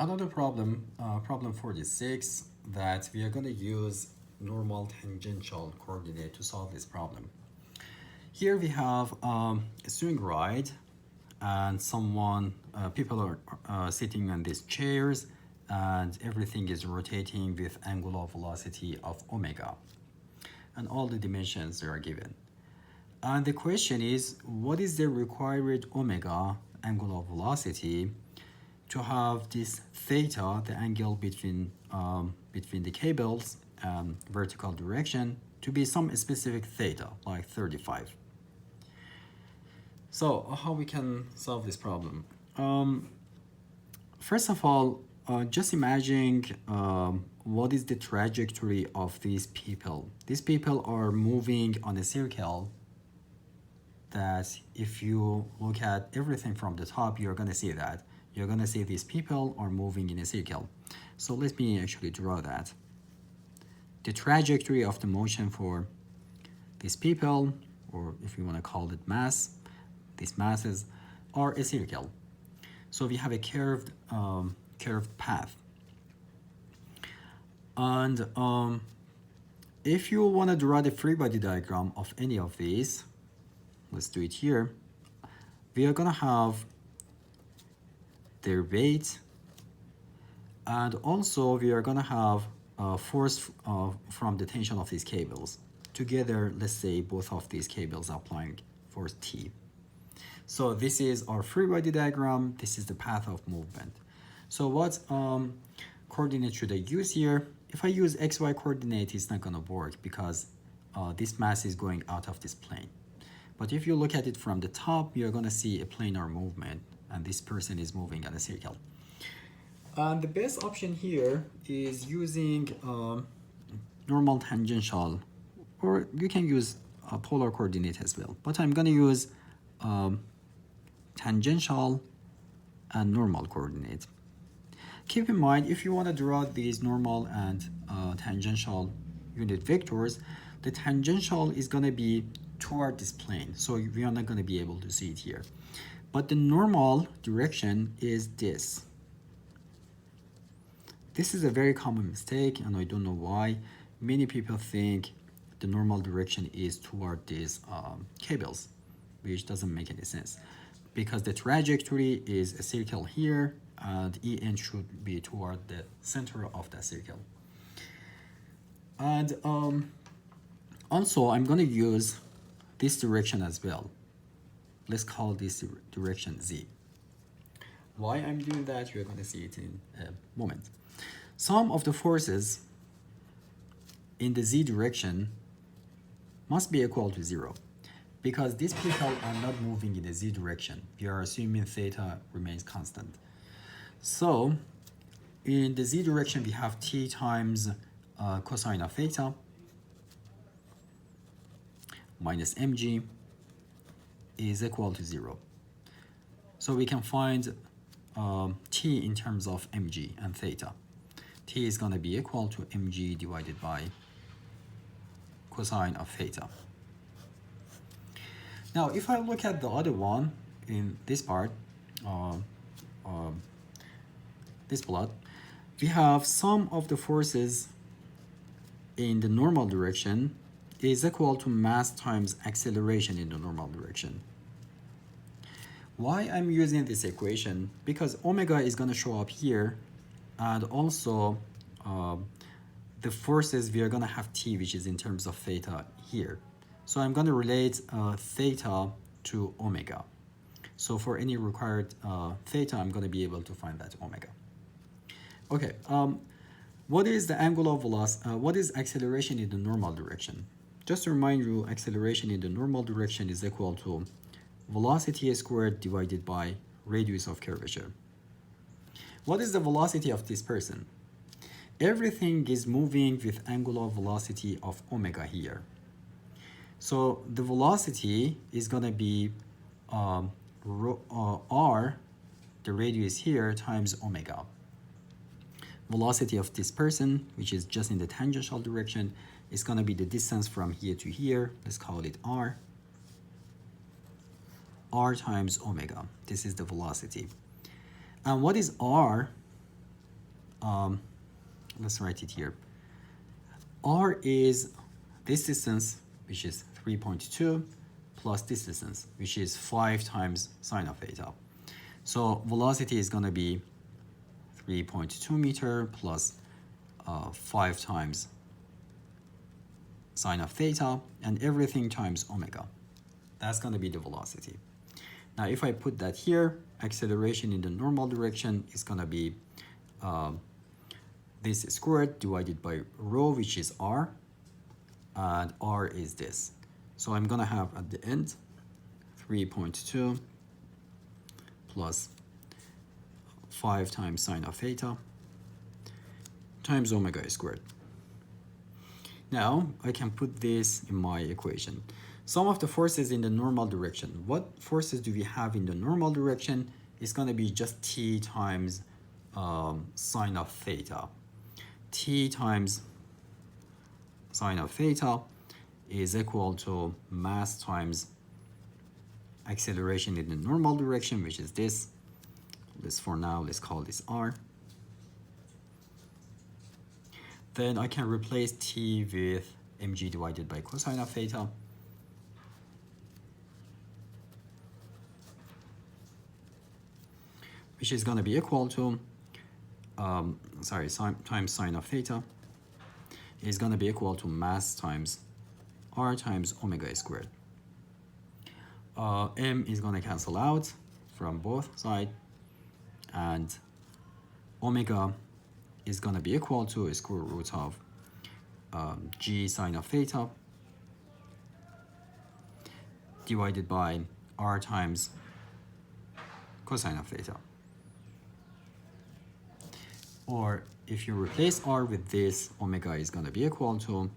Another problem, problem 46, that we are going to use normal tangential coordinate to solve this problem. Here we have a swing ride and people are sitting on these chairs and everything is rotating with angular velocity of omega. And all the dimensions are given. And the question is, what is the required omega angular velocity to have this theta, the angle between the cables vertical direction, to be some specific theta, like 35. So how we can solve this problem? First of all, just imagine what is the trajectory of these people. These people are moving on a circle that if you look at everything from the top, you're going to see that. You're going to see these people are moving in a circle. So let me actually draw that. The trajectory of the motion for these people, or if you want to call it mass, these masses are a circle. So we have a curved path. And if you want to draw the free body diagram of any of these, let's do it here. We are going to have their weight, and also we are going to have force from the tension of these cables. Together, let's say both of these cables applying force T. So this is our free body diagram. This is the path of movement. So what coordinate should I use here? If I use XY coordinate, it's not going to work because this mass is going out of this plane. But if you look at it from the top, you're going to see a planar movement, and this person is moving on a circle. And the best option here is using normal tangential, or you can use polar coordinate as well. But I'm going to use tangential and normal coordinate. Keep in mind, if you want to draw these normal and tangential unit vectors, the tangential is going to be toward this plane, so we are not going to be able to see it here. But the normal direction is this. This is a very common mistake, and I don't know why. Many people think the normal direction is toward these cables, which doesn't make any sense, because the trajectory is a circle here, and En should be toward the center of that circle. And also, I'm going to use this direction as well. Let's call this direction Z. Why I'm doing that, you're going to see it in a moment. Some of the forces in the Z direction must be equal to 0, because these people are not moving in the Z direction. We are assuming theta remains constant. So in the Z direction, we have T times cosine of theta minus mg is equal to 0. So we can find T in terms of mg and theta. T is going to be equal to mg divided by cosine of theta. Now, if I look at the other one in this part, this plot, we have sum of the forces in the normal direction is equal to mass times acceleration in the normal direction. Why I'm using this equation? Because omega is going to show up here, and also the forces, we are going to have T, which is in terms of theta here. So I'm going to relate theta to omega. So for any required theta, I'm going to be able to find that omega. Okay, what is the angular velocity? What is acceleration in the normal direction? Just to remind you, acceleration in the normal direction is equal to velocity squared divided by radius of curvature. What is the velocity of this person? Everything is moving with angular velocity of omega here. So the velocity is going to be r, the radius here, times omega. Velocity of this person, which is just in the tangential direction, is going to be the distance from here to here. Let's call it r. R times omega. This is the velocity. And what is r? let's write it here. R is this distance, which is 3.2, plus this distance, which is 5 times sine of theta. So velocity is going to be 3.2 meter plus 5 times sine of theta, and everything times omega. That's going to be the velocity. Now, if I put that here, acceleration in the normal direction is going to be this squared divided by rho, which is r, and r is this. So I'm going to have at the end 3.2 plus 5 times sine of theta times omega squared. Now, I can put this in my equation. Sum of the forces in the normal direction. What forces do we have in the normal direction? It's going to be just T times sine of theta. T times sine of theta is equal to mass times acceleration in the normal direction, which is this. For now, let's call this R. Then I can replace T with mg divided by cosine of theta. Which is going to be equal to, times sine of theta is going to be equal to mass times r times omega squared. M is going to cancel out from both sides, and omega is going to be equal to a square root of g sine of theta divided by r times cosine of theta. Or if you replace r with this, omega is going to be equal to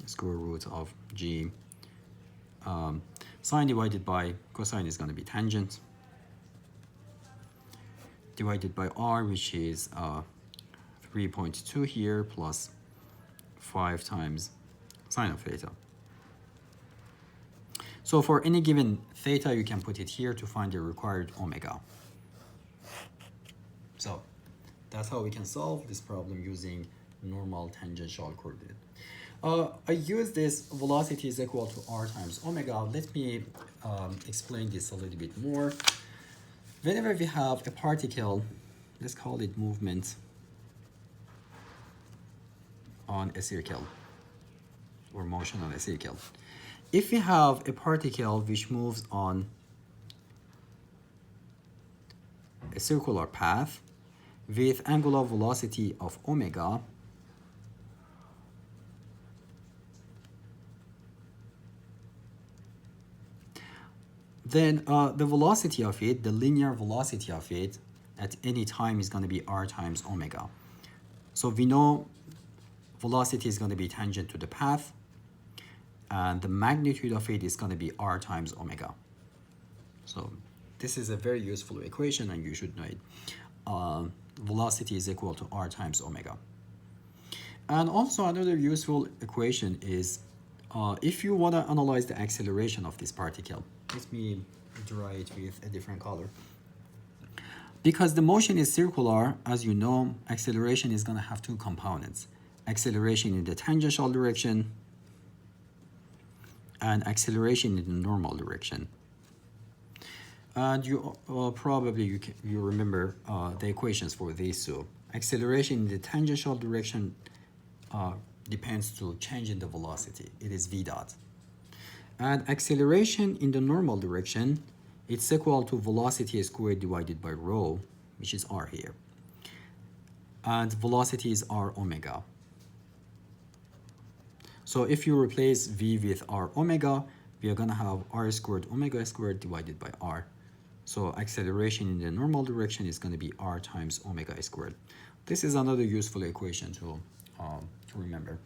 square root of g. Sine divided by cosine is going to be tangent divided by r, which is 3.2 here plus 5 times sine of theta. So for any given theta, you can put it here to find the required omega. So that's how we can solve this problem using normal tangential coordinate. I use this velocity is equal to r times omega. Let me explain this a little bit more. Whenever we have a particle, let's call it movement on a circle or motion on a circle. If we have a particle which moves on a circular path with angular velocity of omega, then the velocity of it, the linear velocity of it at any time is going to be r times omega. So we know velocity is going to be tangent to the path, and the magnitude of it is going to be r times omega. So this is a very useful equation, and you should know it. Velocity is equal to r times omega. And also another useful equation is if you want to analyze the acceleration of this particle. Let me draw it with a different color. Because the motion is circular, as you know, acceleration is going to have two components. Acceleration in the tangential direction and acceleration in the normal direction. And you probably you remember the equations for these two. Acceleration in the tangential direction depends to change in the velocity. It is v dot. And acceleration in the normal direction, it's equal to velocity squared divided by rho, which is r here. And velocity is r omega. So if you replace v with r omega, we are going to have r squared omega squared divided by r. So acceleration in the normal direction is going to be r times omega squared. This is another useful equation to remember.